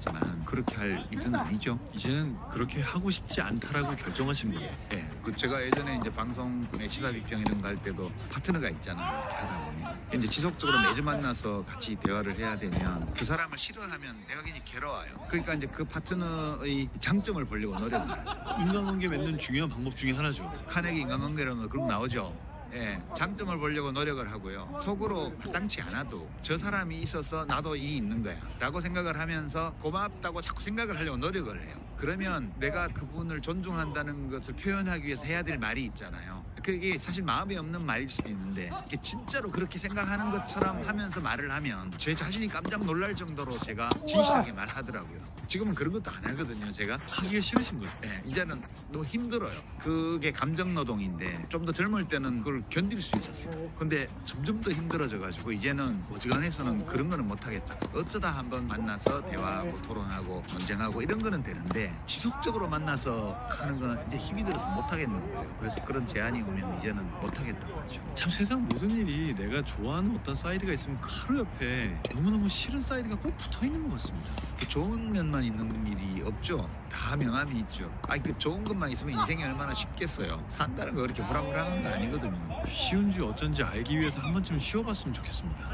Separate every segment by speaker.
Speaker 1: 했지만 그렇게 할 일은 아니죠.
Speaker 2: 이제는 그렇게 하고 싶지 않다라고 결정하신 거예요.
Speaker 1: 예, 그 제가 예전에 이제 방송의 시사 비평 이런 거 할 때도 파트너가 있잖아요. 이렇게 하다 보면 이제 지속적으로 매주 만나서 같이 대화를 해야 되면 그 사람을 싫어하면 내가 굉장히 괴로워요. 그러니까 이제 그 파트너의 장점을 보려고 노력을 하죠.
Speaker 2: 인간관계 맺는 중요한 방법 중에 하나죠.
Speaker 1: 카네기 인간관계로는 그런 거 나오죠. 예, 장점을 보려고 노력을 하고요. 속으로 마땅치 않아도 저 사람이 있어서 나도 이 있는 거야 라고 생각을 하면서 고맙다고 자꾸 생각을 하려고 노력을 해요. 그러면 내가 그분을 존중한다는 것을 표현하기 위해서 해야 될 말이 있잖아요. 그게 사실 마음에 없는 말일 수도 있는데 이게 진짜로 그렇게 생각하는 것처럼 하면서 말을 하면 제 자신이 깜짝 놀랄 정도로 제가 진실하게 말하더라고요. 지금은 그런 것도 안 하거든요. 제가
Speaker 2: 하기가 싫으신 거예요.
Speaker 1: 예, 이제는 너무 힘들어요. 그게 감정 노동인데 좀 더 젊을 때는 그걸 견딜 수 있었어요. 근데 점점 더 힘들어져 가지고 이제는 어지간해서는 그런 거는 못 하겠다. 어쩌다 한번 만나서 대화하고 토론하고 논쟁하고 이런 거는 되는데 지속적으로 만나서 하는 거는 이제 힘이 들어서 못 하겠는 거예요. 그래서 그런 제안이 오면 이제는 못 하겠다고 하죠.
Speaker 2: 참 세상 모든 일이 내가 좋아하는 어떤 사이드가 있으면 그 하루 옆에 너무너무 싫은 사이드가 꼭 붙어 있는 것 같습니다.
Speaker 1: 그 좋은 면만 있는 일이 없죠. 다 명함이 있죠. 아니 그 좋은 것만 있으면 인생이 얼마나 쉽겠어요. 산다는 거 그렇게 호락호락한 거 아니거든요.
Speaker 2: 쉬운지 어쩐지 알기 위해서 한 번쯤 쉬어봤으면 좋겠습니다.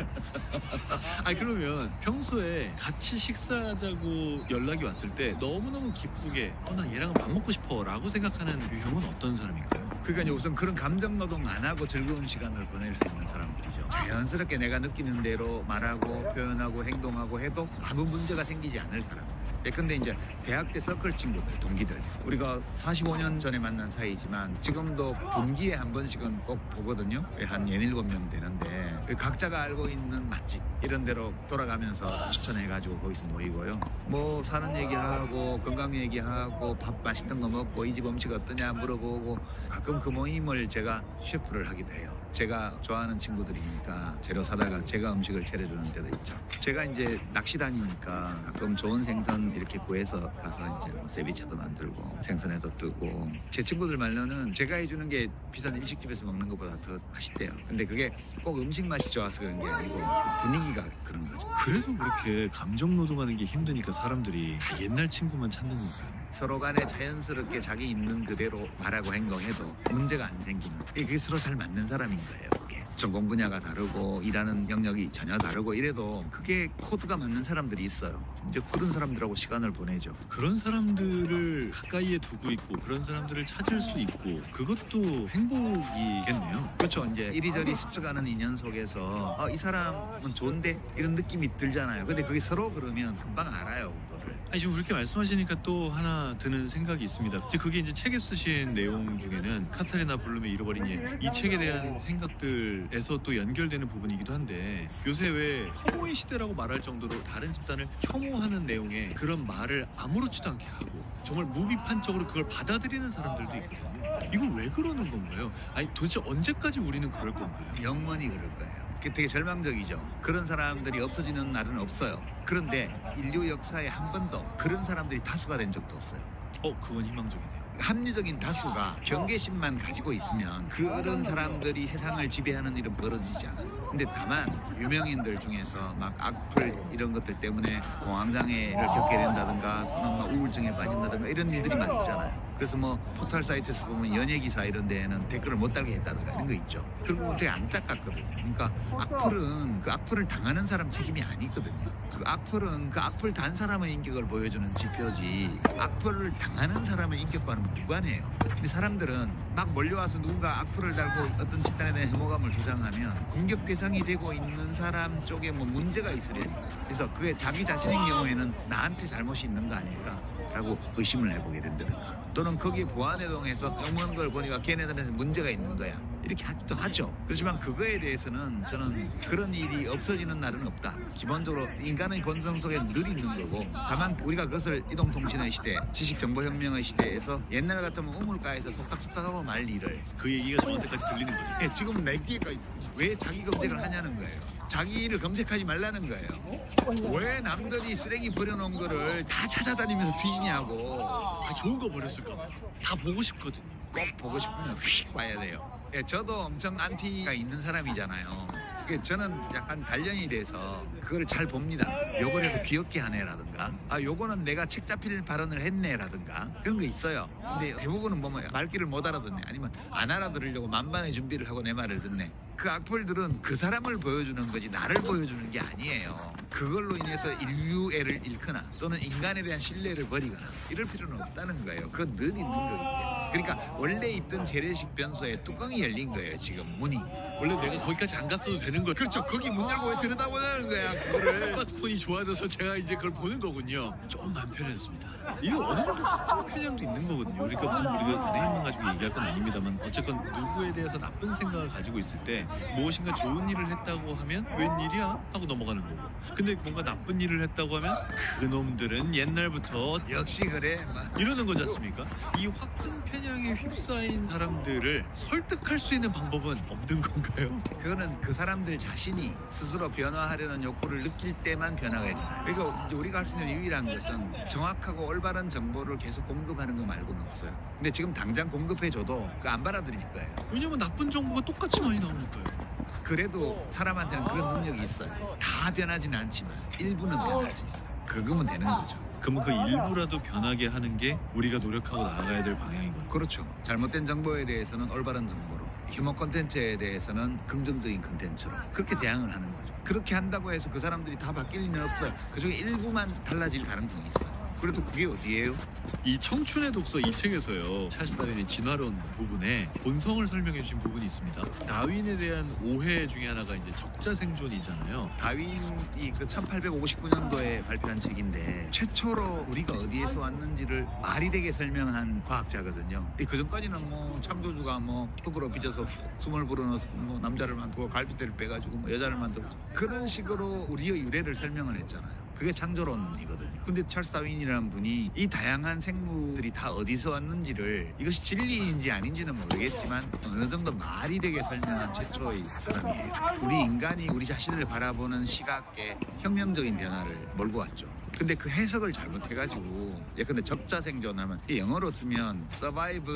Speaker 2: 아니 그러면 평소에 같이 식사하자고 연락이 왔을 때 너무너무 기쁘게 나 얘랑 밥 먹고 싶어 라고 생각하는 유형은 어떤 사람인가요?
Speaker 1: 그러니까 이제 우선 그런 감정 노동 안 하고 즐거운 시간을 보낼 수 있는 사람들이죠. 자연스럽게 내가 느끼는 대로 말하고 표현하고 행동하고 해도 아무 문제가 생기지 않을 사람들. 근데 이제 대학 때 서클 친구들, 동기들 우리가 45년 전에 만난 사이지만 지금도 분기에 한 번씩은 꼭 보거든요. 한 67명 되는데 각자가 알고 있는 맛집 이런 데로 돌아가면서 추천해가지고 거기서 모이고요. 뭐 사는 얘기하고 건강 얘기하고 밥 맛있는 거 먹고 이 집 음식 어떠냐 물어보고 가끔 그 모임을 제가 셰프를 하기도 해요. 제가 좋아하는 친구들이니까 재료 사다가 제가 음식을 차려주는 데도 있죠. 제가 이제 낚시 다니니까 가끔 좋은 생선 이렇게 구해서 가서 이제 뭐 세비체도 만들고 생선회도 뜨고 제 친구들 말로는 제가 해주는 게 비싼 일식집에서 먹는 것보다 더 맛있대요. 근데 그게 꼭 음식 맛이 좋아서 그런 게 아니고 분위기가 그런 거죠.
Speaker 2: 그래서 그렇게 감정 노동하는 게 힘드니까 사람들이 다 옛날 친구만 찾는 건가요?
Speaker 1: 서로 간에 자연스럽게 자기 있는 그대로 말하고 행동해도 문제가 안 생기는 그게 서로 잘 맞는 사람인 거예요. 그게 전공 분야가 다르고 일하는 영역이 전혀 다르고 이래도 그게 코드가 맞는 사람들이 있어요. 이제 그런 사람들하고 시간을 보내죠.
Speaker 2: 그런 사람들을 가까이에 두고 있고 그런 사람들을 찾을 수 있고 그것도 행복이겠네요.
Speaker 1: 그렇죠. 이제 이리저리 스쳐가는 인연 속에서 이 사람은 좋은데 이런 느낌이 들잖아요. 근데 그게 서로 그러면 금방 알아요. 그거를.
Speaker 2: 아니 지금 그렇게 말씀하시니까 또 하나 드는 생각이 있습니다. 그게 이제 책에 쓰신 내용 중에는 카타리나 블룸의 잃어버린 예, 이 책에 대한 생각들에서 또 연결되는 부분이기도 한데 요새 왜 혐오의 시대라고 말할 정도로 다른 집단을 혐오하는 내용의 그런 말을 아무렇지도 않게 하고 정말 무비판적으로 그걸 받아들이는 사람들도 있거든요. 이건 왜 그러는 건가요? 아니 도대체 언제까지 우리는 그럴 건가요?
Speaker 1: 영원히 그럴 거예요. 그게 되게 절망적이죠. 그런 사람들이 없어지는 날은 없어요. 그런데 인류 역사에 한 번도 그런 사람들이 다수가 된 적도 없어요.
Speaker 2: 그건 희망적이네요.
Speaker 1: 합리적인 다수가 경계심만 가지고 있으면 그런 사람들이 세상을 지배하는 일은 벌어지지 않아요. 근데 다만 유명인들 중에서 막 악플 이런 것들 때문에 공황장애를 겪게 된다든가 또는 막 우울증에 빠진다든가 이런 일들이 막 있잖아요. 그래서 뭐 포털 사이트에서 보면 연예 기사 이런 데에는 댓글을 못 달게 했다든가 이런 거 있죠. 그런 거 되게 안타깝거든요. 그러니까 악플은 그 악플을 당하는 사람 책임이 아니거든요. 그 악플은 그 악플 단 사람의 인격을 보여주는 지표지 악플을 당하는 사람의 인격과는 무관해요. 근데 사람들은 막 몰려와서 누군가 악플을 달고 어떤 집단에 대한 혐오감을 조장하면 공격 대상이 되고 있는 사람 쪽에 뭐 문제가 있으려니 그래서 그게 자기 자신인 경우에는 나한테 잘못이 있는 거 아닐까 라고 의심을 해보게 된다든가 또는 거기에 보완해동해서 영문한 걸 보니까 걔네들한테 문제가 있는 거야 이렇게 하기도 하죠. 그렇지만 그거에 대해서는 저는 그런 일이 없어지는 날은 없다. 기본적으로 인간의 본성 속에 늘 있는 거고 다만 우리가 그것을 이동통신의 시대 지식정보혁명의 시대에서 옛날 같으면 우물가에서 속닥속닥하고 말 일을
Speaker 2: 그 얘기가 저한테까지 들리는 거예요.
Speaker 1: 예, 지금 내 귀가 왜 자기 검색을 하냐는 거예요. 자기를 검색하지 말라는 거예요. 왜 남들이 쓰레기 버려놓은 거를 다 찾아다니면서 뒤지냐고.
Speaker 2: 좋은 거 버렸을까 봐. 다 보고 싶거든요.
Speaker 1: 꼭 보고 싶으면 휙 봐야 돼요. 예, 저도 엄청 안티가 있는 사람이잖아요. 저는 약간 단련이 돼서 그걸 잘 봅니다. 요걸 해도 귀엽게 하네라든가, 아 요거는 내가 책 잡힐 발언을 했네라든가 그런 거 있어요. 근데 대부분은 보면 말귀를 못 알아듣네, 아니면 안 알아들으려고 만반의 준비를 하고 내 말을 듣네. 그 악플들은 그 사람을 보여주는 거지 나를 보여주는 게 아니에요. 그걸로 인해서 인류애를 잃거나 또는 인간에 대한 신뢰를 버리거나 이럴 필요는 없다는 거예요. 그건 늘 있는 거예요. 그러니까 원래 있던 재래식 변소에 뚜껑이 열린 거예요. 지금 문이.
Speaker 2: 원래 내가 거기까지 안 갔어도 되는 거죠.
Speaker 1: 그렇죠. 거기 문 열고 왜 들여다보냐는 거야. 그거를.
Speaker 2: 스마트폰이 좋아져서 제가 이제 그걸 보는 거군요. 좀 마음 편해졌습니다. 이거 어느 정도 확증 편향도 있는 거거든요. 그러니까 무슨 우리가 연예인만 가지고 얘기할 건 아닙니다만 어쨌건 누구에 대해서 나쁜 생각을 가지고 있을 때 무엇인가 좋은 일을 했다고 하면 웬일이야? 하고 넘어가는 거고. 근데 뭔가 나쁜 일을 했다고 하면 그놈들은 옛날부터
Speaker 1: 역시 그래. 막.
Speaker 2: 이러는 거지 않습니까? 이 확증 편향에 휩싸인 사람들을 설득할 수 있는 방법은 없는 건가요?
Speaker 1: 그거는 그 사람들 자신이 스스로 변화하려는 욕구를 느낄 때만 변화해져요. 그러니까 이제 우리가 할 수 있는 유일한 것은 정확하고 올바른 정보를 계속 공급하는 거 말고는 없어요. 근데 지금 당장 공급해줘도 그 안 받아들일 거예요.
Speaker 2: 왜냐면 나쁜 정보가 똑같이 많이 나오니까요.
Speaker 1: 그래도 사람한테는 그런 능력이 있어요. 다 변하지는 않지만 일부는 변할 수 있어요. 그거면 되는 거죠.
Speaker 2: 그러면 그 일부라도 변하게 하는 게 우리가 노력하고 나아가야 될 방향인 거죠.
Speaker 1: 그렇죠. 잘못된 정보에 대해서는 올바른 정보로, 혐오 콘텐츠에 대해서는 긍정적인 콘텐츠로 그렇게 대응을 하는 거죠. 그렇게 한다고 해서 그 사람들이 다 바뀔 리는 없어요. 그중에 일부만 달라질 가능성이 있어요. 그래도 그게 어디예요?
Speaker 2: 이 청춘의 독서 이 책에서요, 찰스 다윈의 진화론 부분에 본성을 설명해 주신 부분이 있습니다. 다윈에 대한 오해 중에 하나가 이제 적자 생존이잖아요.
Speaker 1: 다윈이 그 1859년도에 발표한 책인데 최초로 우리가 어디에서 왔는지를 말이 되게 설명한 과학자거든요. 그 전까지는 뭐 창조주가 뭐 흙으로 빚어서 훅 숨을 불어넣어서 뭐 남자를 만들고 갈비뼈를 빼가지고 뭐 여자를 만들고 그런 식으로 우리의 유래를 설명을 했잖아요. 그게 창조론이거든요. 근데 찰스 다윈이라는 분이 이 다양한 생물들이 다 어디서 왔는지를, 이것이 진리인지 아닌지는 모르겠지만 어느 정도 말이 되게 설명한 최초의 사람이에요. 우리 인간이 우리 자신을 바라보는 시각에 혁명적인 변화를 몰고 왔죠. 근데 그 해석을 잘못해가지고 예컨대 적자 생존하면 영어로 쓰면 survive